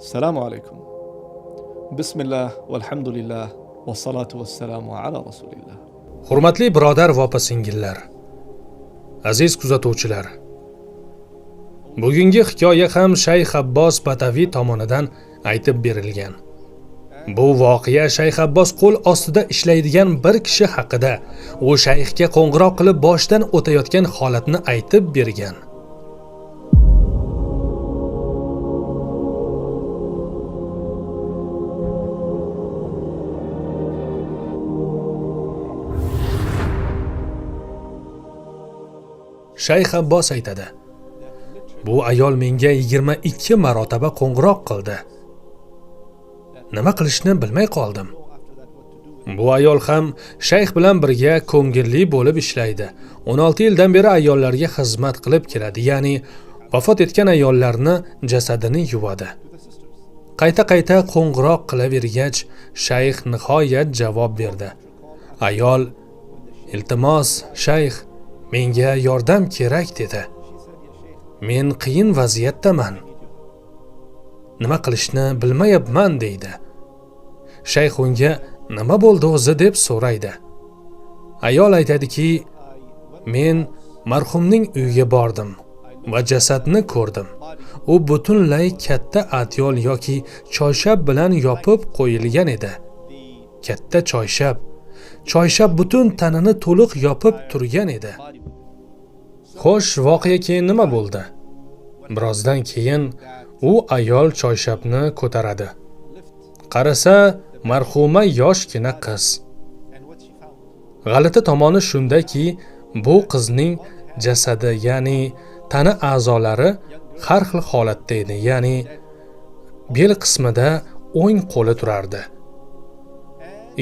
Assalomu alaykum. Bismillah, valhamdulillah, vassalatu vassalamu ala rasulillah. Hurmatli birodar va opa-singillar, aziz kuzatuvchilar. Bugungi hikoya ham Shayx Abbos Badaviy tomonidan aytib berilgan. Bu voqea Shayx Abbos qo'l ostida ishlaydigan bir kishi haqida, u shayxga qo'ng'iroq qilib boshdan o'tayotgan holatni aytib bergan. Shayx Abbos aytadi: Bu ayol menga 22 marotaba qo'ng'iroq qildi. Nima qilishni bilmay qoldim. Bu ayol ham shayx bilan birga ko'ngilli bo'lib ishlaydi. 16 yildan beri ayollarga xizmat qilib keladi, ya'ni vafot etgan ayollarni jasadini yuvadi. Qayta qo'ng'iroq qilavergach, shayx nihoyat javob berdi. Ayol: "Iltimos, shayx, menga yordam kerak" dedi. "Men qiyin vaziyatdaman. Nima qilishni bilmayapman" deydi. Shayx unga "Nima bo'ldi o'zi?" deb so'raydi. Ayol aytadiki: "Men marhumning uyiga bordim va jasadni ko'rdim. U butunlay katta atyol yoki choyshab bilan yopib qo'yilgan edi. Katta choyshab butun tanani to'liq yopib turgan edi." Xo'sh, voqea keyin nima bo'ldi? Birozdan keyin u ayol choyshabni ko'taradi. Qarasa, marhuma yoshgina qiz. G'alati tomoni shundaki, bu qizning jasadi, ya'ni tana a'zolari har xil holatda edi, ya'ni bel qismida o'ng qo'li turardi.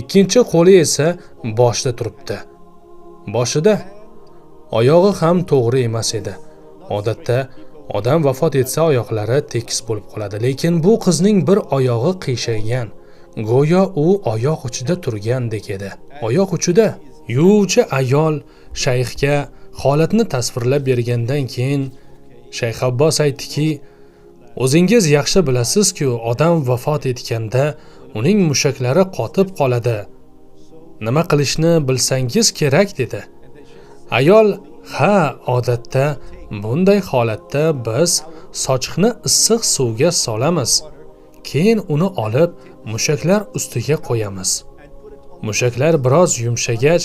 Ikkinchi qo'li esa boshda turibdi. Boshida oyog'i ham to'g'ri emas edi. Odatda odam vafot etsa oyoqlari tekis bo'lib qoladi, lekin bu qizning bir oyog'i qiyshaygan. Go'yo u oyoq uchida turgandek edi. Oyoq uchida. Yuvuvchi ayol shayxga holatni tasvirlab bergandan keyin Shayx Abbos aytdiki: "O'zingiz yaxshi bilasiz-ku, odam vafot etganda uning mushaklari qotib qoladi. Nima qilishni bilsangiz kerak" dedi. Ayol: "Ha, odatda bunday holatda biz sochiqni issiq suvga solamiz. Keyin uni olib mushaklar ustiga qo'yamiz. Mushaklar biroz yumshagach,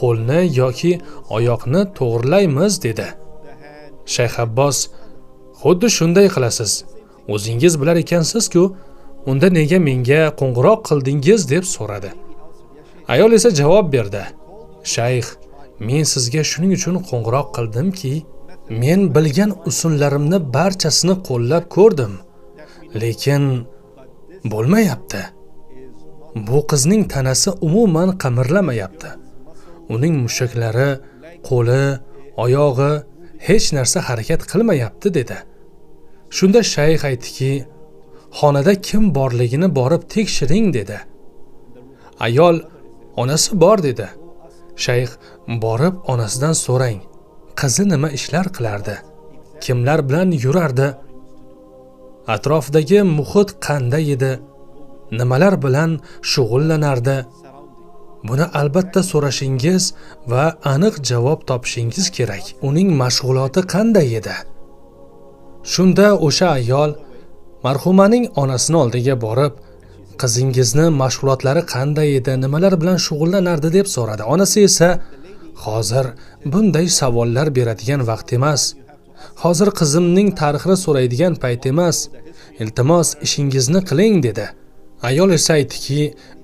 qo'lni yoki oyoqni to'g'rilaymiz" dedi. Shayx Abbos: "Xuddi shunday qilasiz. O'zingiz bilar ekansiz-ku, unda nega menga qo'ng'iroq qildingiz?" deb so'radi. Ayol esa javob berdi: "Shayx, men sizga shuning uchun qo'ng'iroq qildimki, men bilgan usullarimni barchasini qo'llab ko'rdim, lekin bo'lmayapti. Bu qizning tanasi umuman qimirlamayapti. Uning mushaklari, qo'li, oyog'i hech narsa harakat qilmayapti" dedi. Shunda shayx aytdiki: "Xonada kim borligini borib tekshiring" dedi. Ayol: "Onasi bor" dedi. Shayx: "Borib onasidan so'rang. Qizi nima ishlar qilardi? Kimlar bilan yurardi? Atrofdagi muhit qanday edi? Nimalar bilan shug'ullanardi? Buni albatta so'rashingiz va aniq javob topishingiz kerak. Uning mashg'uloti qanday edi?" Shunda o'sha ayol marhumaning onasining oldiga borib, "Qizingizni mashg'ulotlari qanday edi, nimalar bilan shug'ullanardi?" deb so'radi. Onasi esa: "Hozir bunday savollar beradigan vaqt emas. Hozir qizimning tarixini so'raydigan payt emas. Iltimos, ishingizni qiling" dedi. Ayol esa aytdiki: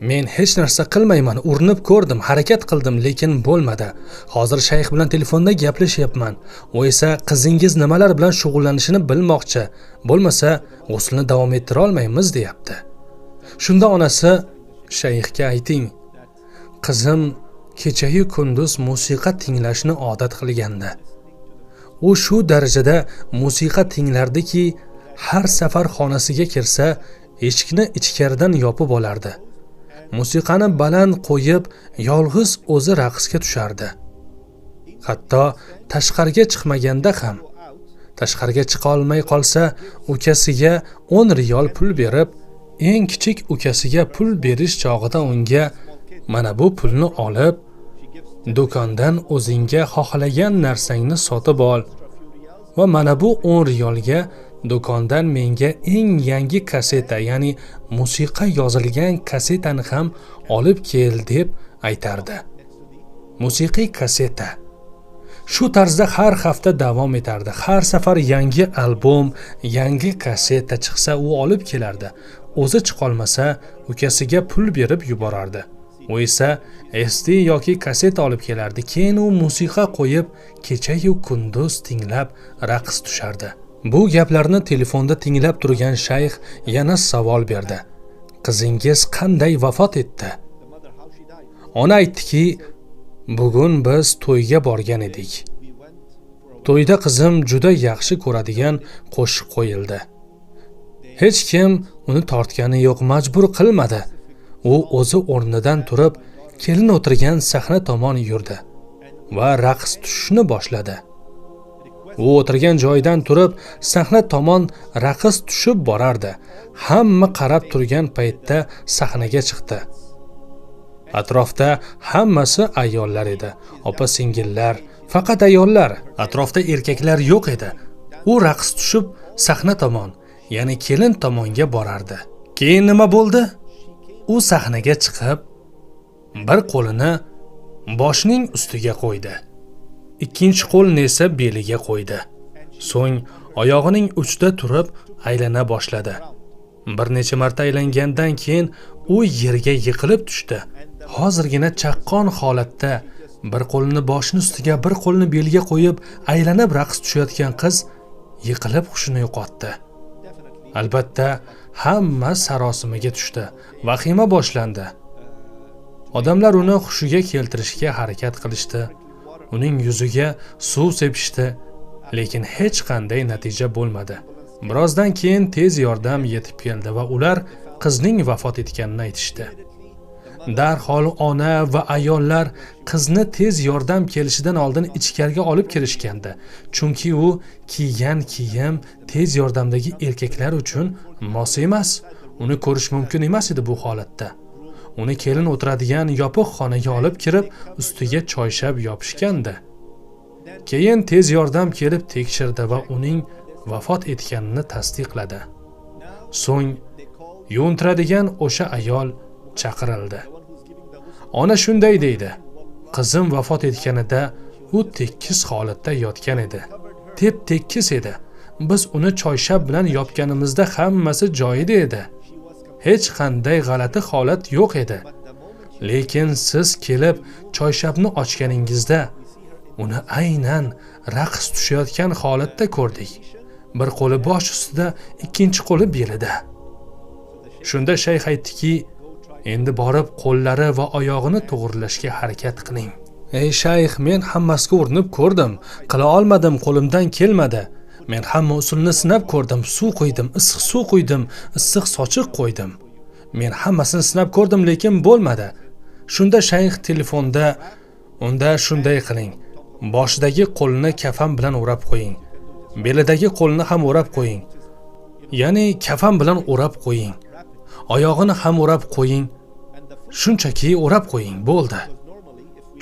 "Men hech narsa qilmayman, urinib ko'rdim, harakat qildim, lekin bo'lmadi. Hozir shayx bilan telefonda gaplashyapman. U esa qizingiz nimalar bilan shug'ullanishini bilmoqchi. Bo'lmasa, g'uslni davom ettira olmaymiz" deyapti. Shunda onasi: "Shayxga ayting, qizim kecha-yu kunduz musiqa tinglashni odat qilgandi. U shu darajada musiqa tinglardiki, har safar xonasiga kirsa, eshikni ichkaridan yopib olardi. Musiqani baland qo'yib, yolg'iz o'zi raqsga tushardi. Hatto tashqariga chiqmaganda ham Tashqariga chiqa olmay qolsa, ukasiga 10 riyol pul berib, eng kichik ukasiga pul berish chog'ida unga mana bu pulni olib, do'kondan o'zingga xohlagan narsangni sotib ol va mana bu 10 riyolga do'kondan menga eng yangi kaseta, ya'ni musiqa yozilgan kasetani ham olib kel deb aytardi. Musiqiy kaseta. Shu tarzda har hafta davom etardi. Har safar yangi albom, yangi kaseta chiqsa, u olib kelardi. O'zi chiqolmasa, ukasiga pul berib yuborardi. U esa SD yoki kaseta olib kelardi. Keyin u musiqa qo'yib, kecha-yu kunduz tinglab raqs tushardi. Bu gaplarni telefonda tinglab turgan shayx yana savol berdi. Qizingiz qanday vafot etdi? Ona aytdiki, bugun biz to'yga borgan edik. To'yda qizim juda yaxshi ko'radigan qo'shiq qo'yildi. Hech kim uni tortgani yo'q, majbur qilmadi. U o'zi o'rnidan turib, kelin o'tirgan sahna tomon yurdi va raqs tushishni boshladi. U o'tirgan joyidan turib, sahna tomon raqs tushib borardi. Hamma qarab turgan paytda sahnaga chiqdi. Atrofda hammasi ayollar edi. Opa-singillar, faqat ayollar. Atrofda erkaklar yo'q edi. U raqs tushib sahna tomon, ya'ni kelin tomonga borardi. Keyin nima bo'ldi? U sahnaga chiqib, bir qo'lini boshining ustiga qo'ydi. Ikkinchi qo'lni esa beliga qo'ydi. So'ng oyog'ining uchida turib aylana boshladi. Bir necha marta aylangandan keyin u yerga yiqilib tushdi. Hozirgina chaqqon holatda bir qo'lini boshining ustiga, bir qo'lini beliga qo'yib aylanib raqs tushayotgan qiz yiqilib hushini yo'qotdi. Albatta, hamma sarosimaga tushdi. Vahima boshlandi. Odamlar uni hushiga keltirishga harakat qilishdi. Uning yuziga suv sepishdi, lekin hech qanday natija bo'lmadi. Birozdan keyin tez yordam yetib keldi va ular qizning vafot etganini aytishdi. Darhol ona va ayollar qizni tez yordam kelishidan oldin ichkariga olib kirishgandi. Chunki u kiygan kiyim tez yordamdagi erkaklar uchun mos emas. Uni ko'rish mumkin emas edi bu holatda. Uni kelin o'tiradigan yopiq xonaga olib kirib, ustiga choyshab yopishgandi. Keyin tez yordam kelib tekshirdi va uning vafot etganini tasdiqladi. So'ng yuvintiradigan o'sha ayol chaqirildi. Ona shunday deydi: qizim vafot etganida u tekis holatda yotgan edi. Tep-tekis edi. Biz uni choyshab bilan yopganimizda hammasi joyida edi. Hech qanday g'alati holat yo'q edi. Lekin siz kelib choyshabni ochganingizda uni aynan raqs tushayotgan holatda ko'rdik. Bir qo'li bosh ustida, ikkinchi qo'li belida. Shunda shayx aytdiki, endi borib qo'llari va oyog'ini to'g'rilashga harakat qiling. Ey shayx, men hammasiga urinib ko'rdim, qila olmadim, qo'limdan kelmadi. Men hamma usulni sinab ko'rdim, suv qo'ydim, issiq suv qo'ydim, issiq sochiq qo'ydim. Men hammasini sinab ko'rdim, lekin bo'lmadi. Shunda shayx telefonda, unda shunday qiling. Boshidagi qo'lini kafan bilan o'rab qo'ying. Belidagi qo'lini ham o'rab qo'ying. Ya'ni kafan bilan o'rab qo'ying. Oyog'ini ham o'rab qo'ying. Shunchaki o'rab qo'ying, bo'ldi.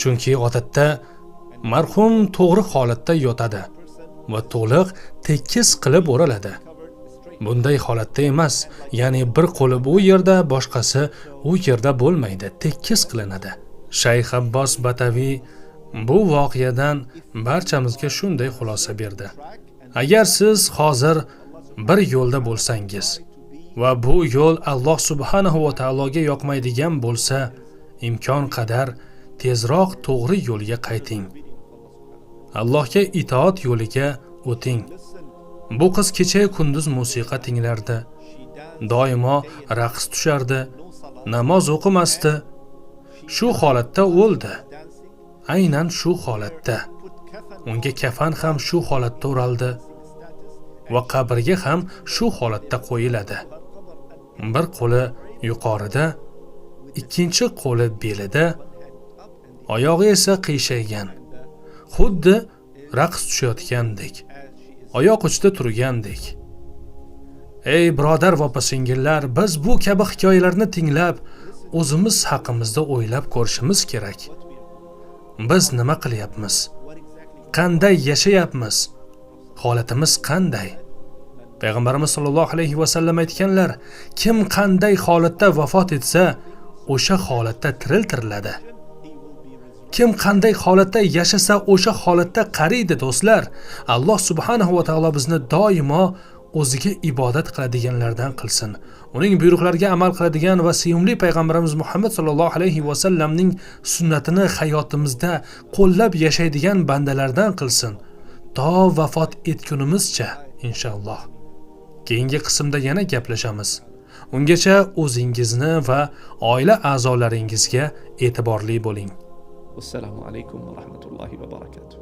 Chunki odatda marhum to'g'ri holatda yotadi va to'liq tekis qilib o'raladi. Bunday holatda emas, ya'ni bir qo'li bu yerda, boshqasi u yerda bo'lmaydi, tekis qilinadi. Shayx Abbos Bataviy bu voqeadan barchamizga shunday xulosa berdi. Agar siz hozir bir yo'lda bo'lsangiz va bu yo'l Alloh subhanahu va taologa yoqmaydigan bo'lsa, imkon qadar tezroq to'g'ri yo'lga qayting. Allohga itoat yo'liga o'ting. Bu qiz kecha kunduz musiqa tinglardi. Doimo raqs tushardi, namoz o'qimasdi. Shu holatda o'ldi. Aynan shu holatda. Unga kafan ham shu holatda o'raldi va qabrga ham shu holatda qo'yiladi. Bir qo'li yuqorida, ikkinchi qo'li belida, oyog'i esa qiyshaygan. Xuddi raqs tushayotgandek. oyoq ustida turgandek. Ey birodar va opa-singillar, biz bu kabi hikoyalarni tinglab, o'zimiz haqimizda o'ylab ko'rishimiz kerak. Biz nima qilyapmiz? Qanday yashayapmiz? Holatimiz qanday? Payg'ambarimiz sollallohu alayhi va sallam aytganlar, kim qanday holatda vafot etsa, o'sha holatda tiriltiriladi. Kim qanday holatda yashasa, o'sha holatda qariydi do'stlar. Alloh subhanahu va taolo bizni doimo o'ziga ibodat qiladiganlardan qilsin. Uning buyruqlariga amal qiladigan va sevimli payg'ambarimiz Muhammad sallallohu alayhi va sallamning sunnatini hayotimizda qo'llab yashaydigan bandalardan qilsin. To vafot etgunimizcha inshaalloh. Keyingi qismda yana gaplashamiz. Ungacha o'zingizni va oila a'zolaringizga e'tiborli bo'ling. Assalomu alaykum va rahmatullohi va barakatuh.